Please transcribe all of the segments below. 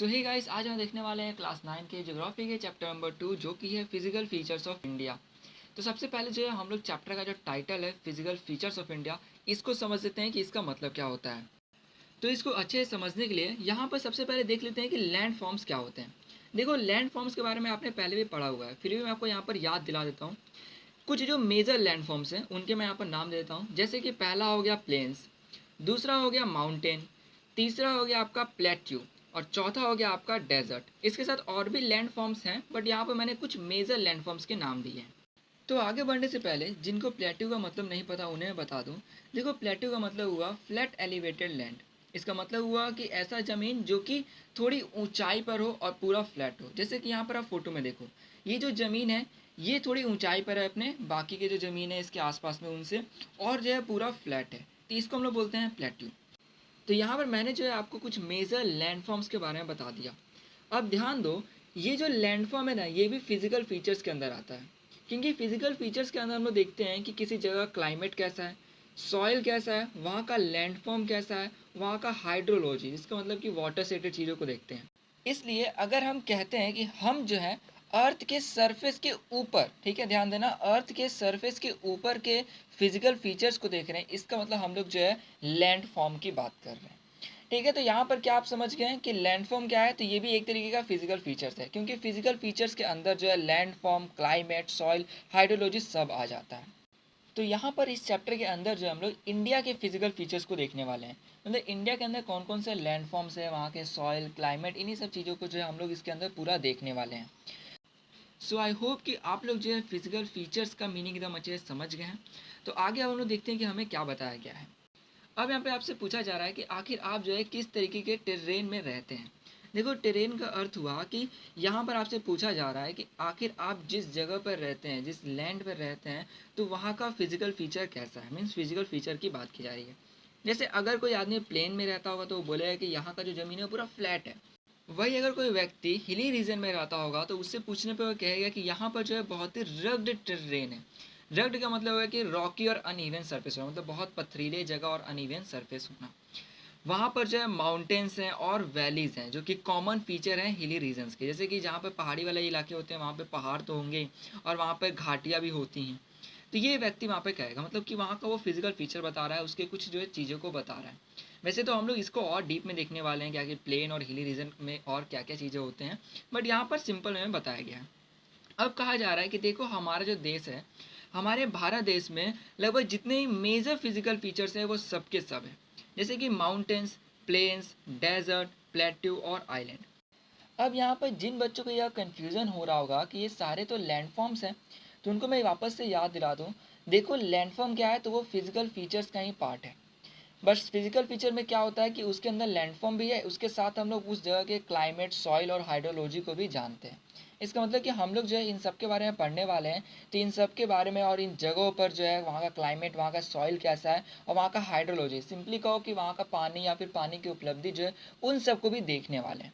सो hey guys, आज हम देखने वाले हैं क्लास 9 के ज्योग्राफी के चैप्टर नंबर 2 जो कि है फिजिकल फीचर्स ऑफ इंडिया। तो सबसे पहले जो है हम लोग चैप्टर का जो टाइटल है फिजिकल फीचर्स ऑफ इंडिया, इसको समझ लेते हैं कि इसका मतलब क्या होता है। तो इसको अच्छे से समझने के लिए यहाँ पर सबसे पहले देख लेते हैं कि लैंड फॉर्म्स क्या होते हैं। देखो, लैंड फॉर्म्स के बारे में आपने पहले भी पढ़ा हुआ है, फिर भी मैं आपको यहाँ पर याद दिला देता हूँ। कुछ जो मेजर लैंड फॉर्म्स हैं उनके मैं यहाँ पर नाम दे देता हूँ। जैसे कि पहला हो गया प्लेन्स, दूसरा हो गया माउंटेन, तीसरा हो गया आपका प्लेट्यू और चौथा हो गया आपका डेजर्ट। इसके साथ और भी लैंड फॉर्म्स हैं, बट यहाँ पर मैंने कुछ मेजर लैंड फॉर्म्स के नाम दिए हैं। तो आगे बढ़ने से पहले जिनको प्लेट्यू का मतलब नहीं पता उन्हें मैं बता दूं। देखो, प्लेट्यू का मतलब हुआ फ्लैट एलिवेटेड लैंड। इसका मतलब हुआ कि ऐसा ज़मीन जो कि थोड़ी ऊंचाई पर हो और पूरा फ्लैट हो। जैसे कि यहाँ पर आप फोटो में देखो, ये जो ज़मीन है ये थोड़ी ऊंचाई पर है अपने बाकी के जो ज़मीन है इसके आसपास में उनसे, और जो है पूरा फ्लैट है, तो इसको हम लोग बोलते हैं प्लेट्यू। तो यहाँ पर मैंने जो है आपको कुछ मेजर लैंडफॉर्म्स के बारे में बता दिया। अब ध्यान दो, ये जो लैंडफॉर्म है ना, ये भी फिजिकल फीचर्स के अंदर आता है। क्योंकि फिजिकल फीचर्स के अंदर हम लोग देखते हैं कि किसी जगह क्लाइमेट कैसा है, सॉइल कैसा है, वहाँ का लैंडफॉर्म कैसा है, वहाँ का हाइड्रोलॉजी, इसका मतलब कि वाटर से रिलेटेड चीज़ों को देखते हैं। इसलिए अगर हम कहते हैं कि हम जो है अर्थ के सरफेस के ऊपर, ठीक है ध्यान देना, अर्थ के सरफेस के ऊपर के फिजिकल फीचर्स को देख रहे हैं, इसका मतलब हम लोग जो है लैंड फॉर्म की बात कर रहे हैं। ठीक है, तो यहाँ पर क्या आप समझ गए हैं कि लैंड फॉर्म क्या है। तो ये भी एक तरीके का फिजिकल फीचर्स है, क्योंकि फिजिकल फीचर्स के अंदर जो है land form, climate, soil, hydrology सब आ जाता है। तो यहाँ पर इस चैप्टर के अंदर जो हम लोग इंडिया के फिजिकल फीचर्स को देखने वाले हैं। मतलब इंडिया के अंदर कौन कौन से लैंड फॉर्म्स है, वहाँ के सॉइल, क्लाइमेट, इन्हीं सब चीज़ों को जो है हम लोग इसके अंदर पूरा देखने वाले हैं। सो आई होप कि आप लोग जो है फिजिकल फीचर्स का मीनिंग एकदम अच्छे से समझ गए हैं। तो आगे हम लोग देखते हैं कि हमें क्या बताया गया है। अब यहाँ पे आपसे पूछा जा रहा है कि आखिर आप जो है किस तरीके के टेरेन में रहते हैं। देखो, टेरेन का अर्थ हुआ कि यहाँ पर आपसे पूछा जा रहा है कि आखिर आप जिस जगह पर रहते हैं, जिस लैंड पर रहते हैं, तो वहाँ का फिजिकल फीचर कैसा है। मीन्स फिजिकल फीचर की बात की जा रही है। जैसे अगर कोई आदमी प्लेन में रहता होगा तो वो बोलेगा कि यहाँ का जो ज़मीन है वो पूरा फ्लैट है। वही अगर कोई व्यक्ति हिली रीजन में रहता होगा तो उससे पूछने पर वो कहेगा कि यहाँ पर जो है बहुत ही रग्ड टेरेन है। रग्ड का मतलब है कि रॉकी और अनइवन सरफेस होना, मतलब बहुत पथरीले जगह और अनइवन सरफेस होना। वहाँ पर जो है माउंटेन्स हैं और वैलीज़ हैं, जो कि कॉमन फीचर हैं हिली रीजन्स के। जैसे कि जहाँ पर पहाड़ी वाले इलाके होते हैं वहाँ पे पहाड़ तो होंगे और वहाँ पर घाटियाँ भी होती हैं। तो ये व्यक्ति वहाँ पे कहेगा, मतलब कि वहाँ का वो फिजिकल फीचर बता रहा है, उसके कुछ जो है चीज़ों को बता रहा है। वैसे तो हम लोग इसको और डीप में देखने वाले हैं, क्या कि प्लेन और हिली रीजन में और क्या क्या चीज़ें होते हैं, बट यहाँ पर सिंपल में बताया गया है। अब कहा जा रहा है कि देखो, हमारा जो देश है, हमारे भारत देश में लगभग जितने ही मेजर फिजिकल फीचर्स हैं वो सब के सब हैं। जैसे कि माउंटेन्स, प्लेन्स, डेजर्ट, प्लेट्यू और आइलैंड। अब यहाँ पर जिन बच्चों को यह कन्फ्यूज़न हो रहा होगा कि ये सारे तो लैंडफॉर्म्स हैं, तो उनको मैं वापस से याद दिला दूँ। देखो, लैंडफॉर्म क्या है, तो वो फिजिकल फीचर्स का ही पार्ट है। बस फिजिकल फीचर में क्या होता है कि उसके अंदर लैंडफॉर्म भी है, उसके साथ हम लोग उस जगह के क्लाइमेट, सॉइल और हाइड्रोलॉजी को भी जानते हैं। इसका मतलब कि हम लोग जो है इन सब के बारे में पढ़ने वाले हैं। तो इन सब के बारे में और इन जगहों पर जो है वहाँ का क्लाइमेट, वहाँ का सॉइल कैसा है और वहाँ का हाइड्रोलॉजी, सिंपली कहो कि वहाँ का पानी या फिर पानी की उपलब्धि जो है, उन सबको भी देखने वाले हैं।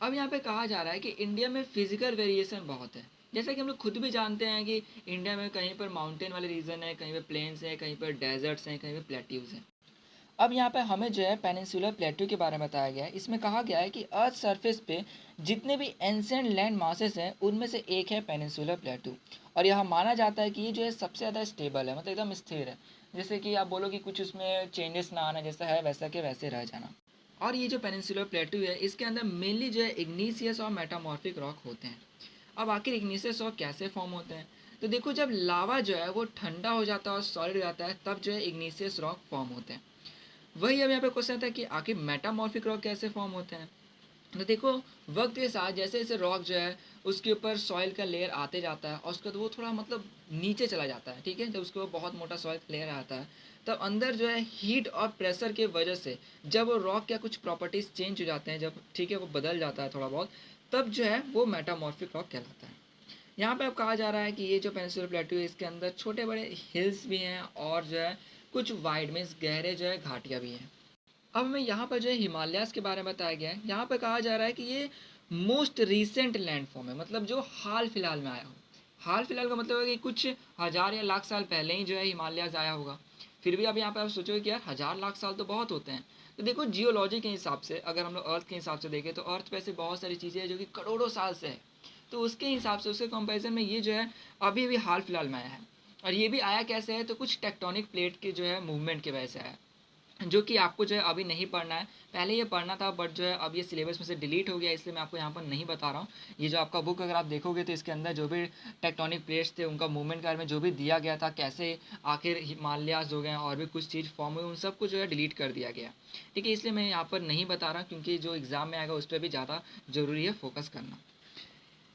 अब यहाँ पे कहा जा रहा है कि इंडिया में फिजिकल वेरिएशन बहुत है। जैसा कि हम लोग खुद भी जानते हैं कि इंडिया में कहीं पर माउंटेन वाले रीजन है, कहीं पर प्लेन्स हैं, कहीं पर डेजर्ट्स हैं, कहीं पर प्लेट्यूज हैं। अब यहाँ पे हमें जो है पेनिनसुलर प्लेट्यू के बारे में बताया गया है। इसमें कहा गया है कि अर्थ सरफेस पे जितने भी एंशिएंट लैंड मासेस हैं उनमें से एक है पेनिनसुलर प्लेट्यू। और यह माना जाता है कि ये जो है सबसे ज़्यादा स्टेबल है, मतलब एकदम स्थिर है। जैसे कि आप बोलो कि कुछ उसमें चेंजेस ना आना, जैसा है वैसा के वैसे रह जाना। और ये जो पेनिनसुलर प्लेट्यू है इसके अंदर मेनली जो है इग्नीशियस और मेटामॉर्फिक रॉक होते हैं। अब आखिर इग्नीशियस रॉक कैसे फॉर्म होते हैं, तो देखो, जब लावा जो है वो ठंडा हो जाता है और सॉलिड हो जाता है तब जो है इग्नीशियस रॉक फॉर्म होते हैं। वही अब यहाँ पे क्वेश्चन आता है कि आखिर मेटामॉर्फिक रॉक कैसे फॉर्म होते हैं। तो देखो, वक्त के साथ जैसे जैसे रॉक जो है उसके ऊपर सॉइल का लेयर आते जाता है और उसके बाद वो थोड़ा मतलब नीचे चला जाता है। ठीक है, जब उसके ऊपर बहुत मोटा सॉइल का लेयर आता है तब अंदर जो है हीट और प्रेशर के वजह से जब वो रॉक के कुछ प्रॉपर्टीज चेंज हो जाते हैं, जब ठीक है वो बदल जाता है थोड़ा बहुत, तब जो है वो मेटामॉर्फिक रॉक कहलाता है। यहाँ पे अब कहा जा रहा है कि ये जो पेनिनसुलर प्लेटू है इसके अंदर छोटे बड़े हिल्स भी हैं और जो है कुछ वाइड में गहरे जो है घाटियाँ भी हैं। अब हमें यहाँ पर जो है हिमालयाज़ के बारे में बताया गया है। यहाँ पर कहा जा रहा है कि ये मोस्ट रीसेंट लैंडफॉर्म है, मतलब जो हाल फिलहाल में आया हो। हाल फिलहाल का मतलब है कि कुछ हज़ार या लाख साल पहले ही जो है हिमालयाज़ आया होगा। फिर भी अब यहाँ पर आप सोचोगे कि यार 1000 लाख साल तो बहुत होते हैं। तो देखो जियोलॉजी के हिसाब से अगर हम लोग अर्थ के हिसाब से देखें तो अर्थ पे ऐसे बहुत सारी चीज़ें हैं जो कि करोड़ों साल से है। तो उसके हिसाब से, उसके कंपैरिजन में ये जो है अभी अभी हाल फिलहाल में आया है। और ये भी आया कैसे है, तो कुछ टेक्टोनिक प्लेट के जो है मूवमेंट की वजह से आया है, जो कि आपको जो है अभी नहीं पढ़ना है। पहले ये पढ़ना था बट जो है अब ये सिलेबस में से डिलीट हो गया, इसलिए मैं आपको यहाँ पर नहीं बता रहा हूँ। ये जो आपका बुक अगर आप देखोगे तो इसके अंदर जो भी टेक्टोनिक प्लेट्स थे उनका मूवमेंट के बारे में जो भी दिया गया था, कैसे आखिर हिमालयाज हो गए और भी कुछ चीज़ फॉर्म हुई, उन सबको जो है डिलीट कर दिया गया। ठीक है, इसलिए मैं यहाँ पर नहीं बता रहा क्योंकि जो एग्ज़ाम में आएगा उस पर भी ज़्यादा ज़रूरी है फोकस करना।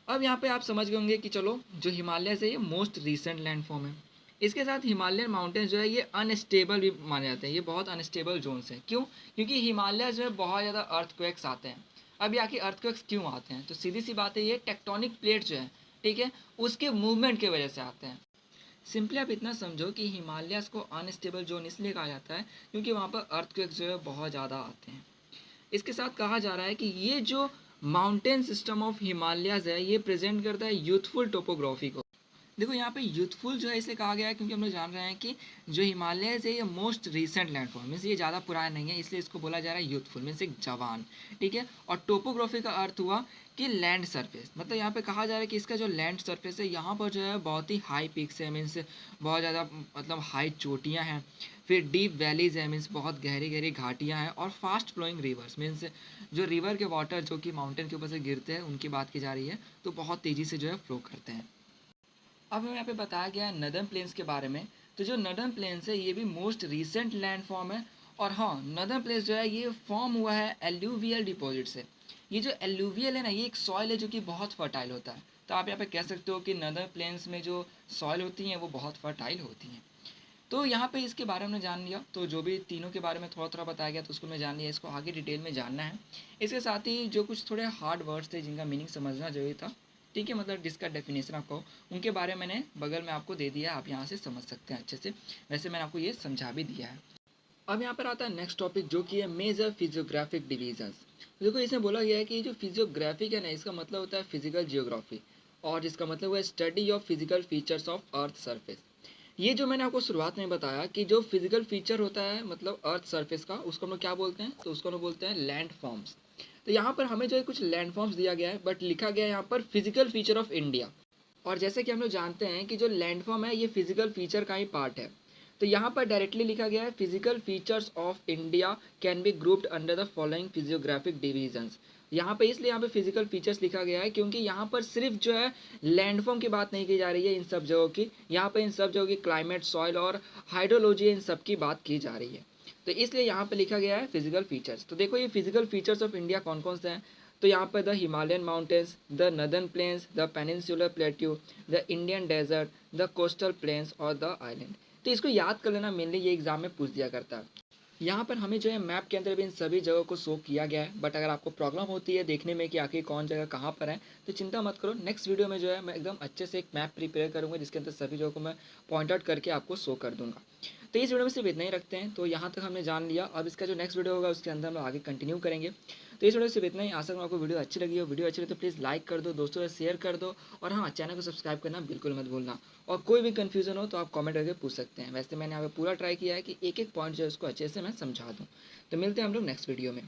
अब यहाँ पे आप समझ गए होंगे कि चलो जो हिमालय है ये मोस्ट रिसेंट लैंडफॉर्म है। इसके साथ हिमालयन माउंटेन्स जो है ये अनस्टेबल भी माने जाते हैं, ये बहुत अनस्टेबल जोन्स हैं। क्यों? क्योंकि हिमालय जो है बहुत ज़्यादा अर्थक्वेक्स आते हैं। अब आखिर अर्थक्वेक्स क्यों आते हैं, तो सीधी सी बात है, ये टेक्टोनिक प्लेट जो है, ठीक है, उसके मूवमेंट की वजह से आते हैं। सिंपली आप इतना समझो कि हिमालयास को अनस्टेबल जोन इसलिए कहा जाता है क्योंकि वहाँ पर अर्थक्वेक्स जो है बहुत ज़्यादा आते हैं। इसके साथ कहा जा रहा है कि ये जो माउंटेन सिस्टम ऑफ हिमालयाज है ये प्रेजेंट करता है यूथफुल टोपोग्राफी को। देखो यहाँ पे यूथफुल जो है इसलिए कहा गया है क्योंकि हम लोग जान रहे हैं कि जो हिमालयज है ये मोस्ट रिसेंट लैंडफॉर्म, मीन्स ये ज़्यादा पुराना नहीं है, इसलिए इसको बोला जा रहा है यूथफुल, मीन्स एक जवान। ठीक है, और टोपोग्राफी का अर्थ हुआ कि लैंड सरफेस, मतलब यहाँ पे कहा जा रहा है कि इसका जो लैंड सरफेस है यहाँ पर जो है बहुत ही हाई पीक्स है, मीन्स बहुत ज़्यादा मतलब हाई चोटियाँ हैं। फिर डीप वैलीज है, मीन्स बहुत गहरी गहरी घाटियाँ हैं। और फास्ट फ्लोइंग रिवर्स, मीन्स जो रिवर के वाटर जो कि माउंटेन के ऊपर से गिरते हैं उनकी बात की जा रही है, तो बहुत तेज़ी से जो है फ्लो करते हैं। अब हमें यहाँ पे बताया गया है नदर्न प्लेन्स के बारे में। तो जो नदर्न प्लेन्स है ये भी मोस्ट रिसेंट लैंड फॉर्म है। और हाँ, नदर्न प्लेन्स जो है ये फॉर्म हुआ है एल्यूवियल डिपॉजिट से। ये जो एल्यूवियल है ना, ये एक सॉइल है जो कि बहुत फर्टाइल होता है। तो आप यहाँ पे कह सकते हो कि नदर्न प्लेन्स में जो सॉइल होती हैं वो बहुत फर्टाइल होती हैं। तो यहाँ पे इसके बारे में जान लिया, तो जो भी तीनों के बारे में थोड़ा थोड़ा बताया गया तो उसको मैं जान लिया, इसको आगे डिटेल में जानना है। इसके साथ ही जो कुछ थोड़े हार्ड वर्ड्स थे जिनका मीनिंग समझना जरूरी था, ठीक है, मतलब जिसका डेफिनेशन आपको, उनके बारे में मैंने बगल में आपको दे दिया है, आप यहाँ से समझ सकते हैं अच्छे से। वैसे मैंने आपको ये समझा भी दिया है। अब यहाँ पर आता है नेक्स्ट टॉपिक जो कि है मेजर फिजियोग्राफिक डिवीजन्स। देखो इसमें बोला गया है कि जो फिजियोग्राफिक है ना, इसका मतलब होता है फिजिकल जियोग्राफी, और जिसका मतलब हुआ study of physical features of earth surface. ये जो मैंने आपको शुरुआत में बताया कि जो फिजिकल फीचर होता है मतलब अर्थ सरफेस का, उसको हम लोग क्या बोलते हैं, तो उसको हम लोग बोलते हैं लैंड फॉर्म्स। तो यहाँ पर हमें जो है कुछ लैंड फॉर्म्स दिया गया है, बट लिखा गया है यहाँ पर फिजिकल फीचर ऑफ इंडिया। और जैसे कि हम लोग जानते हैं कि जो लैंड फॉर्म है ये फिजिकल फीचर का ही पार्ट है। तो यहाँ पर डायरेक्टली लिखा गया है physical features of India can be grouped under the following physiographic divisions. यहाँ पे इसलिए यहाँ पे फिजिकल फीचर्स लिखा गया है क्योंकि यहाँ पर सिर्फ जो है लैंडफॉर्म की बात नहीं की जा रही है इन सब जगहों की, यहाँ पे इन सब जगहों की क्लाइमेट, सॉइल और हाइड्रोलॉजी इन सब की बात की जा रही है। तो इसलिए यहाँ पे लिखा गया है फिजिकल फीचर्स। तो देखो ये फिजिकल फीचर्स ऑफ इंडिया कौन कौन से हैं, तो यहाँ पर the Himalayan mountains, the northern plains, the peninsular plateau, the Indian desert, the coastal plains और द आइलैंड। तो इसको याद कर लेना, मेनली ये एग्जाम में पूछ दिया करता है। यहाँ पर हमें जो है मैप के अंदर भी इन सभी जगहों को शो किया गया है, बट अगर आपको प्रॉब्लम होती है देखने में कि आखिर कौन जगह कहाँ पर है, तो चिंता मत करो, नेक्स्ट वीडियो में जो है मैं एकदम अच्छे से एक मैप प्रिपेयर करूँगा जिसके अंदर सभी जगहों को मैं पॉइंट आउट करके आपको शो कर दूँगा। तो इस वीडियो में सिर्फ इतना ही रखते हैं, तो यहाँ तक हमने जान लिया। अब इसका जो नेक्स्ट वीडियो होगा उसके अंदर हम आगे कंटिन्यू करेंगे। तो इस वीडियो से इतना ही। आशा करूँ आपको वीडियो अच्छी लगी हो। वीडियो अच्छी लगी तो प्लीज़ लाइक कर दो, दोस्तों से शेयर कर दो, और हाँ, चैनल को सब्सक्राइब करना बिल्कुल मत भूलना। और कोई भी कन्फ्यूजन हो तो आप कमेंट करके पूछ सकते हैं। वैसे मैंने यहाँ पे पूरा ट्राई किया है कि एक एक पॉइंट जो है उसको अच्छे से मैं समझा दूँ। तो मिलते हैं हम लोग नेक्स्ट वीडियो में।